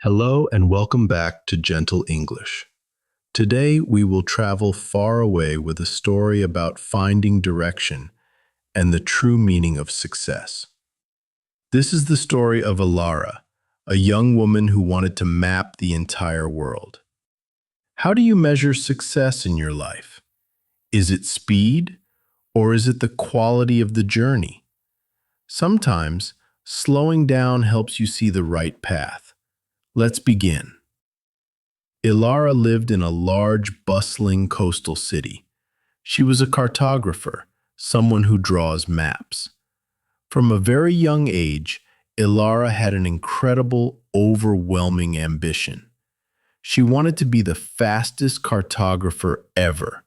Hello and welcome back to Gentle English. Today we will travel far away with a story about finding direction and the true meaning of success. This is the story of Alara, a young woman who wanted to map the entire world. How do you measure success in your life? Is it speed or is it the quality of the journey? Sometimes slowing down helps you see the right path. Let's begin. Ilara lived in a large, bustling coastal city. She was a cartographer, someone who draws maps. From a very young age, Ilara had an incredible, overwhelming ambition. She wanted to be the fastest cartographer ever,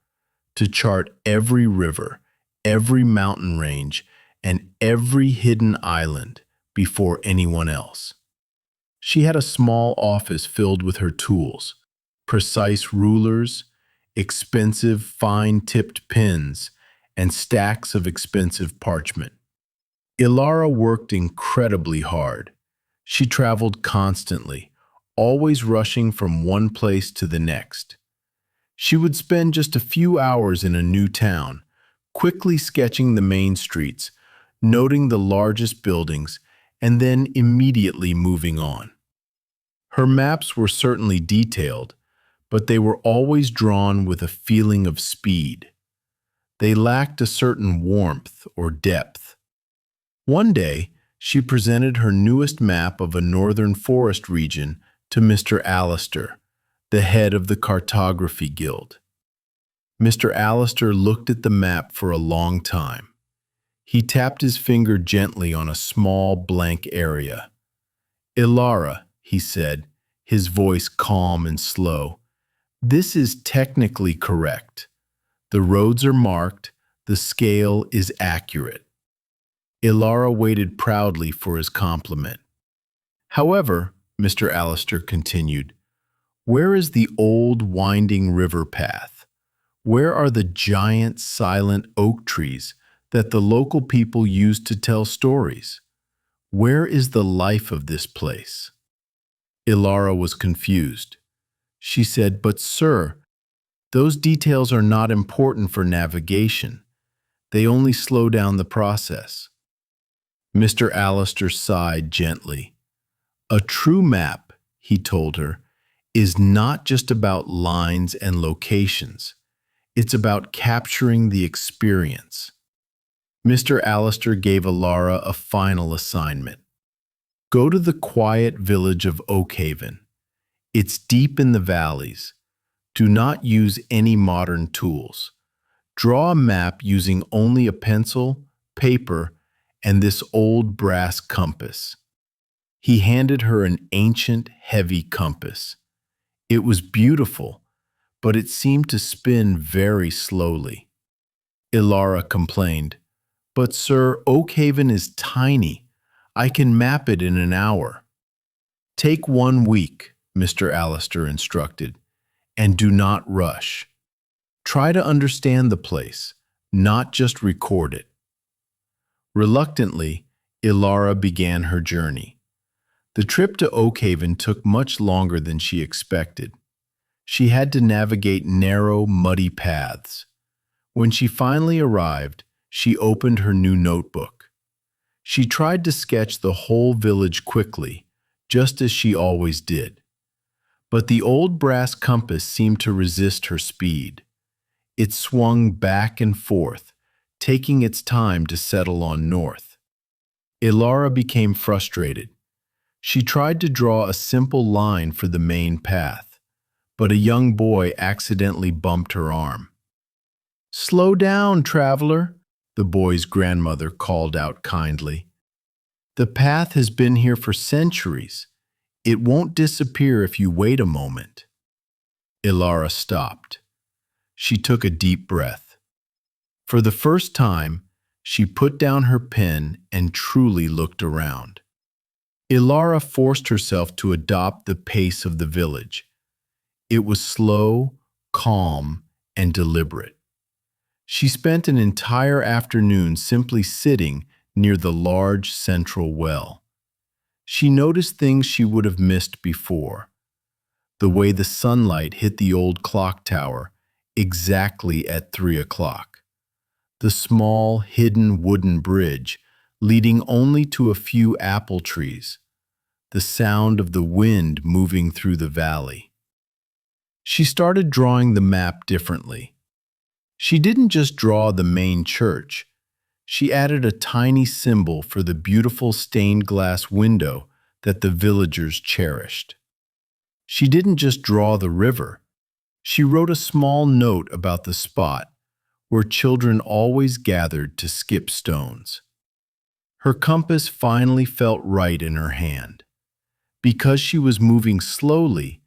to chart every river, every mountain range, and every hidden island before anyone else. She had a small office filled with her tools, precise rulers, expensive fine-tipped pens, and stacks of expensive parchment. Ilara worked incredibly hard. She traveled constantly, always rushing from one place to the next. She would spend just a few hours in a new town, quickly sketching the main streets, noting the largest buildings, and then immediately moving on. Her maps were certainly detailed, but they were always drawn with a feeling of speed. They lacked a certain warmth or depth. One day, she presented her newest map of a northern forest region to Mr. Allister, the head of the Cartography Guild. Mr. Allister looked at the map for a long time. He tapped his finger gently on a small blank area. "Ilara," he said, his voice calm and slow, "this is technically correct. The roads are marked, the scale is accurate." Ilara waited proudly for his compliment. "However," Mr. Allister continued, "where is the old winding river path? Where are the giant silent oak trees that the local people used to tell stories? Where is the life of this place?" Ilara was confused. She said, "But sir, those details are not important for navigation. They only slow down the process." Mr. Allister sighed gently. "A true map," he told her, "is not just about lines and locations. It's about capturing the experience." Mr. Allister gave Alara a final assignment. Go to the quiet village of Oakhaven. It's deep in the valleys. Do not use any modern tools. Draw a map using only a pencil, paper, and this old brass compass. He handed her an ancient, heavy compass. It was beautiful, but it seemed to spin very slowly. Ilara complained, "But sir, Oakhaven is tiny. I can map it in an hour." "Take 1 week," Mr. Allister instructed, "and do not rush. Try to understand the place, not just record it." Reluctantly, Ilara began her journey. The trip to Oakhaven took much longer than she expected. She had to navigate narrow, muddy paths. When she finally arrived, she opened her new notebook. She tried to sketch the whole village quickly, just as she always did. But the old brass compass seemed to resist her speed. It swung back and forth, taking its time to settle on north. Ilara became frustrated. She tried to draw a simple line for the main path, but a young boy accidentally bumped her arm. "Slow down, traveler," the boy's grandmother called out kindly. "The path has been here for centuries. It won't disappear if you wait a moment." Ilara stopped. She took a deep breath. For the first time, she put down her pen and truly looked around. Ilara forced herself to adopt the pace of the village. It was slow, calm, and deliberate. She spent an entire afternoon simply sitting near the large central well. She noticed things she would have missed before. The way the sunlight hit the old clock tower exactly at 3 o'clock. The small, hidden wooden bridge leading only to a few apple trees. The sound of the wind moving through the valley. She started drawing the map differently. She didn't just draw the main church. She added a tiny symbol for the beautiful stained glass window that the villagers cherished. She didn't just draw the river. She wrote a small note about the spot where children always gathered to skip stones. Her compass finally felt right in her hand. Because she was moving slowly,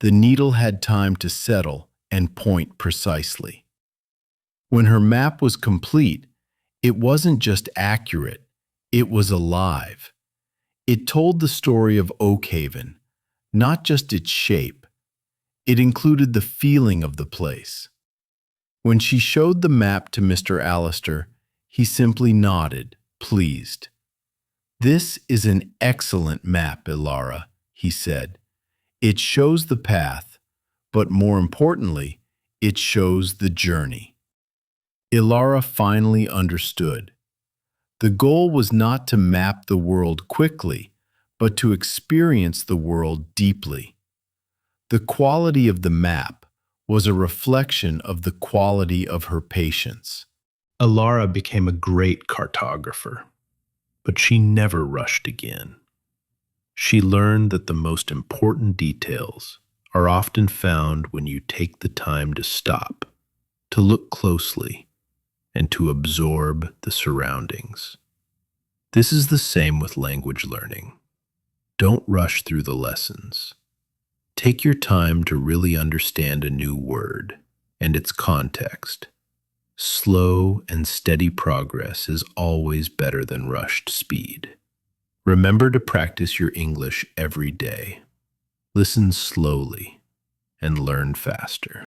the needle had time to settle and point precisely. When her map was complete, it wasn't just accurate, it was alive. It told the story of Oakhaven, not just its shape. It included the feeling of the place. When she showed the map to Mr. Allister, he simply nodded, pleased. "This is an excellent map, Ilara," he said. "It shows the path, but more importantly, it shows the journey." Ilara finally understood. The goal was not to map the world quickly, but to experience the world deeply. The quality of the map was a reflection of the quality of her patience. Ilara became a great cartographer, but she never rushed again. She learned that the most important details are often found when you take the time to stop, to look closely, and to absorb the surroundings. This is the same with language learning. Don't rush through the lessons. Take your time to really understand a new word and its context. Slow and steady progress is always better than rushed speed. Remember to practice your English every day. Listen slowly and learn faster.